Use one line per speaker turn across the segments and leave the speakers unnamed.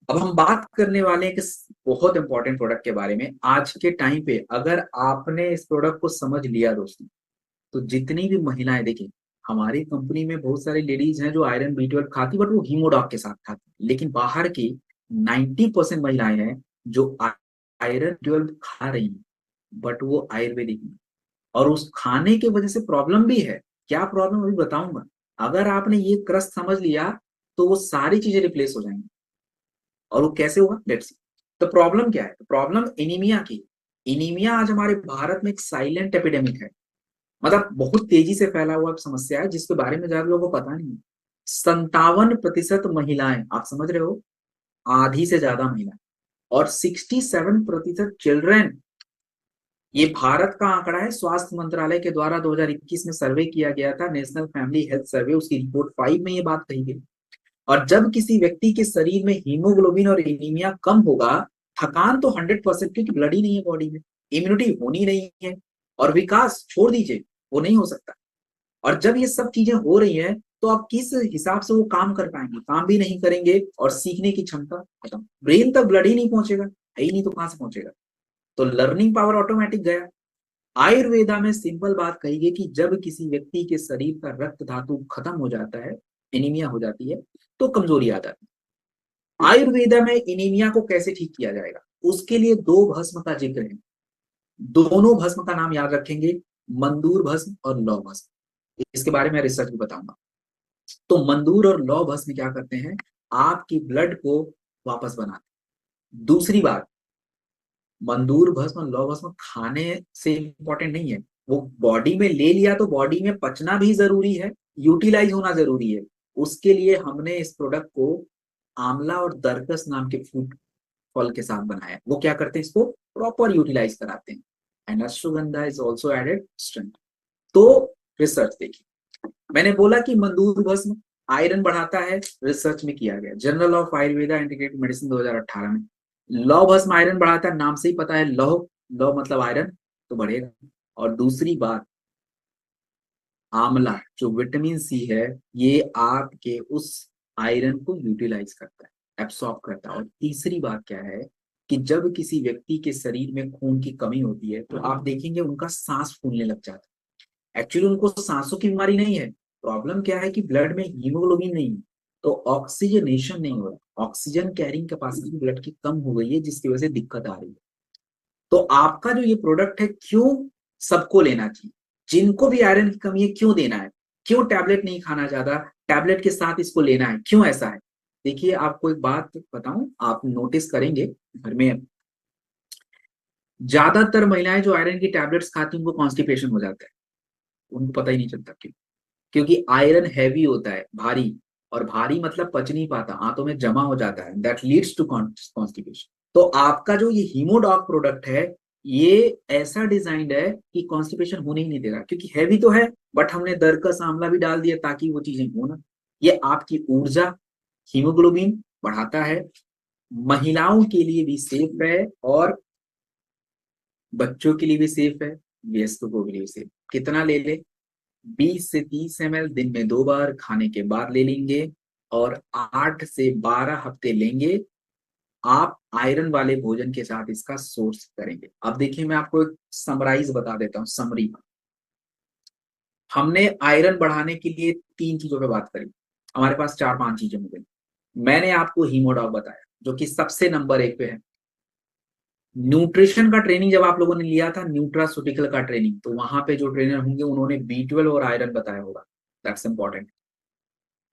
अब हम बात करने वाले हैं कि बहुत इंपॉर्टेंट प्रोडक्ट के बारे में। आज के टाइम पे अगर आपने इस प्रोडक्ट को समझ लिया दोस्तों, तो जितनी भी महिलाएं, देखिए हमारी कंपनी में बहुत सारी लेडीज हैं जो आयरन B12 खाती, बट वो हीमोडॉक के साथ खाती। लेकिन बाहर की 90% महिलाएं हैं जो आयरन 12 खा रही हैं, बट वो आयुर्वेदिक में। और उस खाने की वजह से प्रॉब्लम भी है। क्या प्रॉब्लम अभी बताऊंगा। अगर आपने ये क्रस्ट समझ लिया तो वो सारी चीजें रिप्लेस हो जाएंगी। और वो कैसे हुआ, लेट्स सी। तो प्रॉब्लम क्या है? तो प्रॉब्लम एनीमिया की। एनीमिया आज हमारे भारत में एक साइलेंट एपिडेमिक है। मतलब बहुत तेजी से फैला हुआ समस्या है जिसके बारे में ज्यादा लोगों को पता नहीं है। 57% महिलाएं, आप समझ रहे हो, आधी से ज्यादा महिलाएं, और 67% चिल्ड्रेन। ये भारत का आंकड़ा है, स्वास्थ्य मंत्रालय के द्वारा 2021 में सर्वे किया गया था, नेशनल फैमिली हेल्थ सर्वे, उसकी रिपोर्ट 5 में ये बात कही गई। और जब किसी व्यक्ति के शरीर में हीमोग्लोबिन और एनीमिया कम होगा, थकान तो 100%, क्योंकि ब्लड ही नहीं है बॉडी में, इम्यूनिटी होनी नहीं है, और विकास छोड़ दीजिए, वो नहीं हो सकता। और जब ये सब चीजें हो रही हैं, तो आप किस हिसाब से वो काम कर पाएंगे? काम भी नहीं करेंगे, और सीखने की क्षमता खत्म। ब्रेन तक ब्लड ही नहीं पहुंचेगा, है ही नहीं, तो कहां से पहुंचेगा? तो लर्निंग पावर ऑटोमेटिक गया। आयुर्वेदा में सिंपल बात कही गई कि जब किसी व्यक्ति के शरीर का रक्त धातु खत्म हो जाता है, एनीमिया हो जाती है, तो कमजोरी आ जाती है। आयुर्वेदा में एनीमिया को कैसे ठीक किया जाएगा, उसके लिए दो भस्म का जिक्र है। दोनों भस्म का नाम याद रखेंगे, मंदूर भस्म और लौ भस्म। इसके बारे में रिसर्च भी बताऊंगा। तो मंदूर और लौ भस्म क्या करते हैं? आपकी ब्लड को वापस बनाते हैं। दूसरी बात, मंदूर भस्म और लौ भस्म खाने से इंपॉर्टेंट नहीं है, वो बॉडी में ले लिया तो बॉडी में पचना भी जरूरी है, यूटिलाइज होना जरूरी है। उसके लिए हमने इस प्रोडक्ट को आंवला और दरकस नाम के फूड फल के साथ बनाया। वो क्या करते हैं, इसको प्रॉपर यूटिलाइज कराते हैं। And ashwagandha is also added strength. तो रिसर्च देखिए, मैंने बोला कि मंदूर भस्म आयरन बढ़ाता है, रिसर्च में किया गया, journal of Ayurveda integrated medicine 2018 में। लौ भस्म आयरन बढ़ाता है, नाम से ही पता है, लौ, लौ मतलब आयरन, तो बढ़ेगा। और दूसरी बात, आंवला जो विटामिन सी है, ये आपके उस आयरन को यूटिलाइज करता है, एब्सॉर्ब करता है। और तीसरी बात क्या है कि जब किसी व्यक्ति के शरीर में खून की कमी होती है, तो आप देखेंगे उनका सांस फूलने लग जाता है। एक्चुअली उनको सांसों की बीमारी नहीं है, प्रॉब्लम क्या है कि ब्लड में हीमोग्लोबिन नहीं है, तो ऑक्सीजनेशन नहीं हो रहा, ऑक्सीजन कैरिंग कैपेसिटी ब्लड की कम हो गई है, जिसकी वजह से दिक्कत आ रही है। तो आपका जो ये प्रोडक्ट है, क्यों सबको लेना चाहिए? जिनको भी आयरन की कमी है, क्यों देना है? क्यों टैबलेट नहीं खाना ज्यादा, टैबलेट के साथ इसको लेना है, क्यों ऐसा है? देखिए आपको एक बात बताऊं, आप नोटिस करेंगे घर में ज्यादातर महिलाएं जो आयरन की टैबलेट्स खाती हैं, उनको कॉन्स्टिपेशन हो जाता है। उनको पता ही नहीं चलता क्यों। क्योंकि आयरन हैवी होता है, भारी, और भारी मतलब पच नहीं पाता, आंतों में जमा हो जाता है, दैट लीड्स टू कॉन्स्टिपेशन। तो आपका जो ये हीमोडॉक प्रोडक्ट है, ये ऐसा डिजाइंड है कि कॉन्स्टिपेशन होने ही नहीं दे रहा, क्योंकि हैवी तो है, बट हमने दरकस आंवला भी डाल दिया ताकि वो चीजें हो ना। ये आपकी ऊर्जा, हीमोग्लोबिन बढ़ाता है, महिलाओं के लिए भी सेफ है, और बच्चों के लिए भी सेफ है, वयस्कों को भी सेफ। कितना ले ले? 20 से 30 ml दिन में 2 बार खाने के बाद ले लेंगे, और 8 से 12 हफ्ते लेंगे। आप आयरन वाले भोजन के साथ इसका सोर्स करेंगे। अब देखिए मैं आपको एक समराइज बता देता हूँ, समरी। हमने आयरन बढ़ाने के लिए 3 चीजों पे बात करी, हमारे पास 4-5 चीजें हो गई। मैंने आपको हीमोडॉक बताया जो कि सबसे नंबर 1 पे है। न्यूट्रिशन का ट्रेनिंग जब आप लोगों ने लिया था, न्यूट्रास्यूटिकल का ट्रेनिंग, तो वहां पे जो ट्रेनर होंगे उन्होंने B12 और आयरन बताया होगा, दैट्स इंपॉर्टेंट।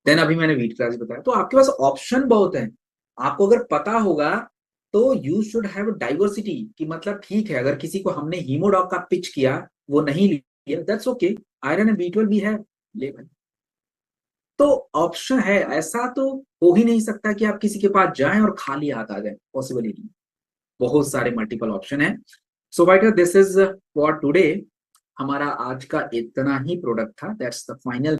देन अभी मैंने वीट क्लास बताया, तो आपके पास ऑप्शन बहुत है। आपको अगर पता होगा तो यू शुड हैव डाइवर्सिटी, कि मतलब ठीक है, अगर किसी को हमने हीमोडॉक का पिच किया, वो नहीं लिया, that's okay, iron and B12 भी है, ले भाई। तो ऑप्शन है, ऐसा तो हो ही नहीं सकता कि आप किसी के पास जाएं और खाली हाथ आ जाए, पॉसिबल ही नहीं। बहुत सारे मल्टीपल ऑप्शन है। सो बाइटर, दिस इज फॉर टुडे। हमारा आज का इतना ही प्रोडक्ट था, दैट्स द फाइनल।